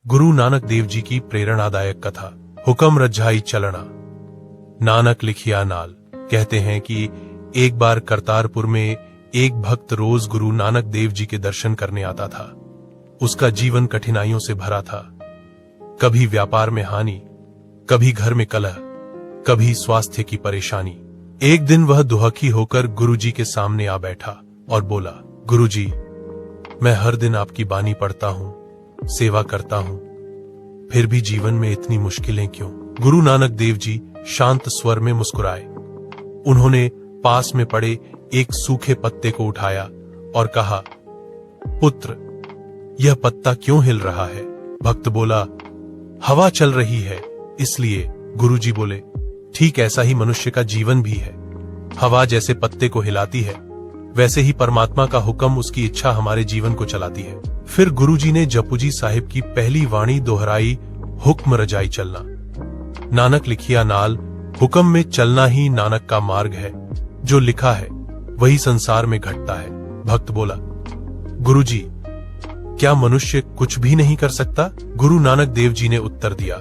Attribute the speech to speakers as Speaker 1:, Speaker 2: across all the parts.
Speaker 1: गुरु नानक देव जी की प्रेरणादायक कथा। हुक्म रजाई चलना। नानक लिखिया नाल। कहते हैं कि एक बार करतारपुर में एक भक्त रोज गुरु नानक देव जी के दर्शन करने आता था। उसका जीवन कठिनाइयों से भरा था। कभी व्यापार में हानि, कभी घर में कलह, कभी स्वास्थ्य की परेशानी। एक दिन वह दुखी होकर गुरुजी के सामने आ बैठा और बोला, गुरुजी, मैं हर दिन आपकी बानी पढ़ता हूं, सेवा करता हूं, फिर भी जीवन में इतनी मुश्किलें क्यों? गुरु नानक देव जी शांत स्वर में मुस्कुराए। उन्होंने पास में पड़े एक सूखे पत्ते को उठाया और कहा, पुत्र, यह पत्ता क्यों हिल रहा है? भक्त बोला, हवा चल रही है इसलिए। गुरुजी बोले, ठीक ऐसा ही मनुष्य का जीवन भी है। हवा जैसे पत्ते को हिलाती है, वैसे ही परमात्मा का हुक्म, उसकी इच्छा हमारे जीवन को चलाती है। फिर गुरुजी ने जपुजी साहिब की पहली वाणी दोहराई, हुक्म रजाई चलना। नानक लिखिया नाल। हुक्म में चलना ही नानक का मार्ग है। जो लिखा है वही संसार में घटता है। भक्त बोला, गुरुजी, क्या मनुष्य कुछ भी नहीं कर सकता? गुरु नानक देव जी ने उत्तर दिया,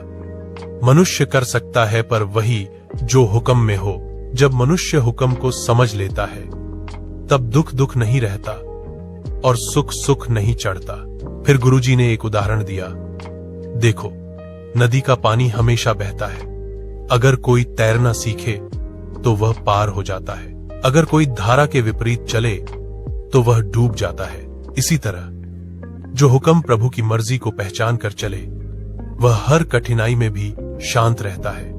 Speaker 1: मनुष्य कर सकता है, पर वही जो हुक्म में हो। जब मनुष्य हुक्म को समझ लेता है तब दुख दुख नहीं रहता और सुख सुख नहीं चढ़ता। फिर गुरुजी ने एक उदाहरण दिया, देखो, नदी का पानी हमेशा बहता है। अगर कोई तैरना सीखे तो वह पार हो जाता है। अगर कोई धारा के विपरीत चले तो वह डूब जाता है। इसी तरह जो हुक्म प्रभु की मर्जी को पहचान कर चले, वह हर कठिनाई में भी शांत रहता है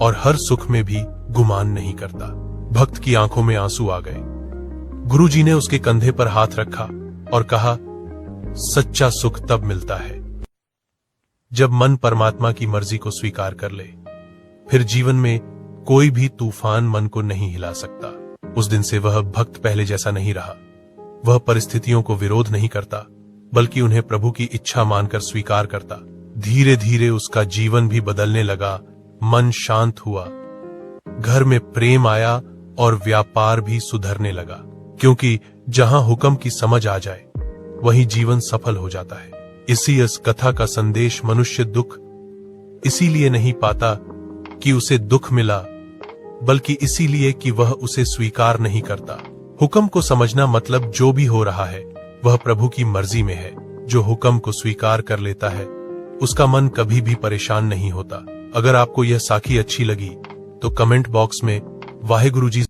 Speaker 1: और हर सुख में भी गुमान नहीं करता। भक्त की आंखों में आंसू आ गए। गुरुजी ने उसके कंधे पर हाथ रखा और कहा, सच्चा सुख तब मिलता है जब मन परमात्मा की मर्जी को स्वीकार कर ले। फिर जीवन में कोई भी तूफान मन को नहीं हिला सकता। उस दिन से वह भक्त पहले जैसा नहीं रहा। वह परिस्थितियों को विरोध नहीं करता, बल्कि उन्हें प्रभु की इच्छा मानकर स्वीकार करता। धीरे धीरे उसका जीवन भी बदलने लगा। मन शांत हुआ, घर में प्रेम आया और व्यापार भी सुधरने लगा। क्योंकि जहां हुक्म की समझ आ जाए वहीं जीवन सफल हो जाता है। इस कथा का संदेश, मनुष्य दुख इसीलिए नहीं पाता कि उसे दुख मिला, बल्कि इसीलिए कि वह उसे स्वीकार नहीं करता। हुक्म को समझना मतलब जो भी हो रहा है वह प्रभु की मर्जी में है। जो हुक्म को स्वीकार कर लेता है उसका मन कभी भी परेशान नहीं होता। अगर आपको यह साखी अच्छी लगी तो कमेंट बॉक्स में वाहेगुरु जी